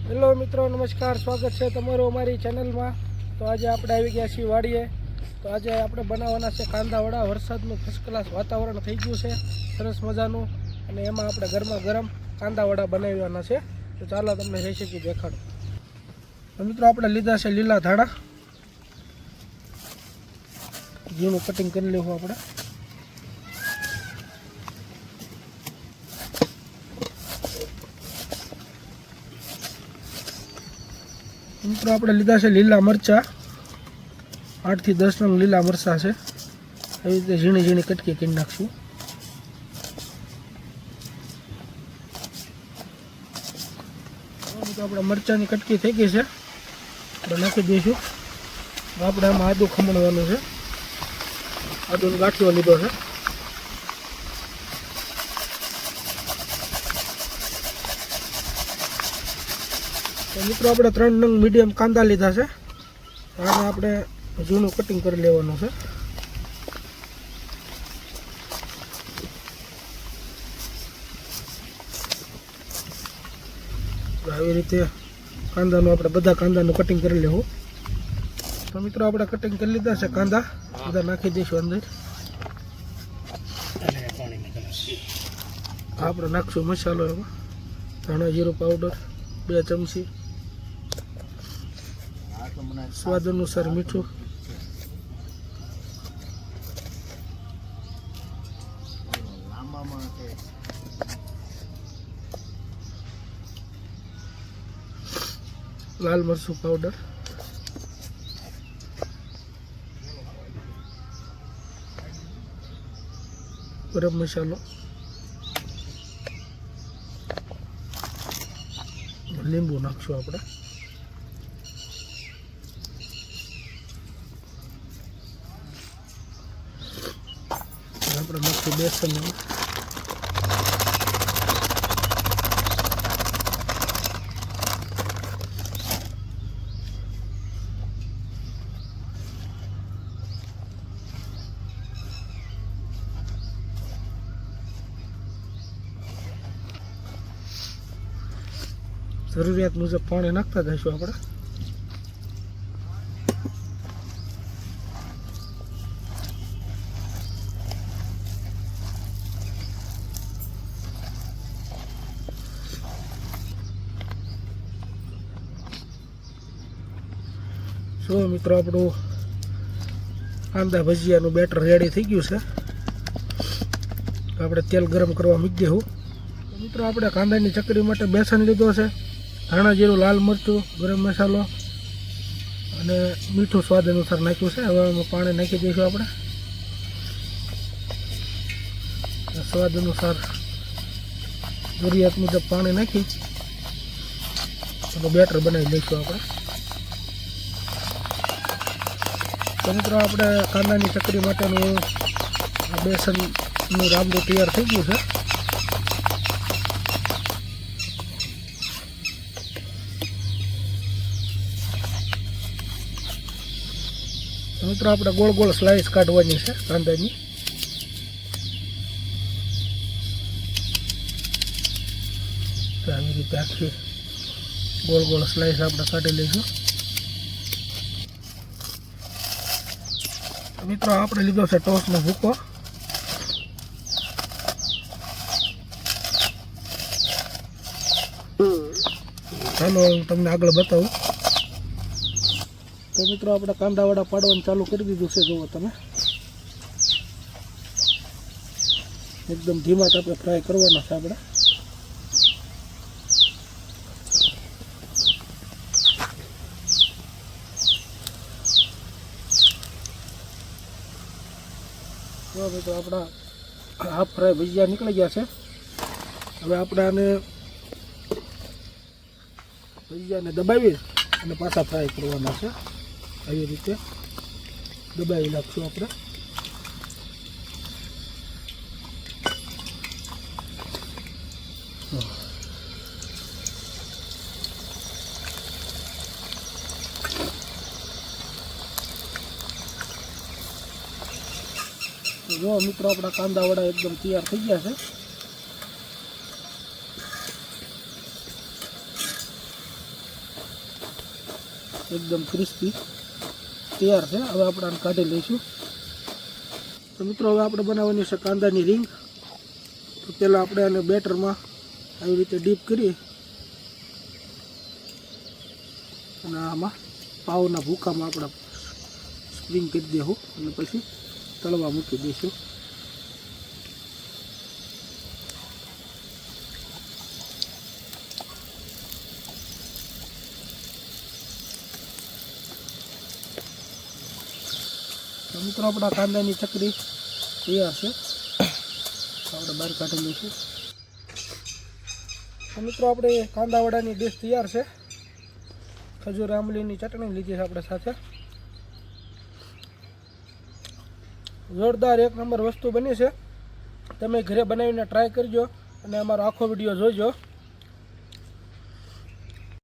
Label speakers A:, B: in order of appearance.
A: Hello મિત્રો, નમસ્કાર. સ્વાગત છે તમારું અમારી ચેનલમાં. તો આજે આપણે આવી ગયા છીએ વાડીએ. તો આજે આપણે બનાવવાના છે કાંદાવડા. વરસાદનું ફર્સ્ટ ક્લાસ વાતાવરણ થઈ ગયું છે, સરસ મજાનું, અને એમાં આપણે ગરમા ગરમ કાંદાવડા બનાવવાના છે. તો ચાલો તમને રેસીપી દેખાડો. તો મિત્રો આપણે લીધા છે લીલા ધાણા, ઝીણું કટિંગ કરી લેવું આપણે. મિત્રો આપણે લીધા છે લીલા મરચાં, 8 થી 10 નંગ લીલા મરચાં છે. એવી રીતે ઝીણી ઝીણી કટકી કરી નાખશું. આપણે મરચાંની કટકી થઈ ગઈ છે, આપણે નાખી દઈશું. આપણે આમાં આદું ખમણવાનું છે. આદુનો ગાંઠિયો લીધો છે. તો મિત્રો આપણે 3 નંગ મીડિયમ કાંદા લીધા છે. આને આપણે ઝીણું કટિંગ કરી લેવાનું છે. આવી રીતે કાંદાનું આપણે બધા કાંદાનું કટિંગ કરી લેવું. તો મિત્રો આપણે કટિંગ કરી લીધા છે કાંદા, બધા નાખી દઈશું અંદર. આપણે નાખશું મસાલો, એમાં ધાણા જીરું પાવડર 2 ચમચી, સ્વાદ અનુસાર મીઠું, લાલ મરચું પાવડર, ગરમ મસાલો, લીંબુ નાખશું આપણે. આપણે નાખશું બેસન. જરૂરિયાત મુજબ પાણી નાખતા જઈશું આપણે. જો મિત્રો આપણું કાંદા ભજીયાનું બેટર રેડી થઈ ગયું છે. આપણે તેલ ગરમ કરવા મૂકી દઈશું. મિત્રો આપણે કાંદાની ચકરી માટે બેસન લીધો છે, ધાણા જીરું, લાલ મરચું, ગરમ મસાલો અને મીઠું સ્વાદ અનુસાર નાખ્યું છે. હવે એમાં પાણી નાખી દઈશું આપણે. સ્વાદ અનુસાર જરૂરિયાત મુજબ પાણી નાખી અને બેટર બનાવી લઈશું આપણે. તો મિત્રો આપણે કાંદાની ચકરી માટેનું બેસનનું રાબડું તૈયાર થઈ ગયું છે. મિત્રો આપણે ગોળ ગોળ સ્લાઇસ કાઢવાની છે કાંદાની. આવી રીતે આખી ગોળ ગોળ સ્લાઇસ આપણે કાઢી લઈશું. મિત્રો આપણે લીધો છે ટોસનો ભૂકો. ચાલો હું તમને આગળ બતાવું. તો મિત્રો આપણે કાંદાવડા પાડવાનું ચાલુ કરી દીધું છે. જુઓ તમે, એકદમ ધીમા તાપે ફ્રાય કરવાના છે આપણે. તો મિત્રો આપણા હાફ ફ્રાય ભજીયા નીકળી ગયા છે. હવે આપણે આને ભજીયાને દબાવી અને પાછા ફ્રાય કરવાના છે. આવી રીતે દબાવી નાખશું આપણે. જો મિત્રો આપણા કાંદાવડા એકદમ તૈયાર થઈ ગયા છે. એકદમ ક્રિસ્પી તૈયાર છે. હવે આપણે આને કાઢી લઈશું. તો મિત્રો હવે આપણે બનાવવાની છે કાંદાની રીંગ. તો પહેલાં આપણે આને બેટરમાં આવી રીતે ડીપ કરી અને આમાં પાવના ભૂકામાં આપણે સ્પ્રિંગ કરી દઈશું અને પછી તળવા મૂકી દઈશું. તો મિત્રો આપણા કાંદાની ચકરી તૈયાર છે. આપણે બહાર કાઢી લઈશું. તો મિત્રો આપણે કાંદા વડાની ડીશ તૈયાર છે. ખજૂર આંબલીની ચટણી લીધી છે આપણે સાથે. જોરદાર એક નંબર વસ્તુ બની છે. તમે ઘરે બનાવીને ટ્રાય કરજો અને અમારો આખો વિડીયો જોઈજો.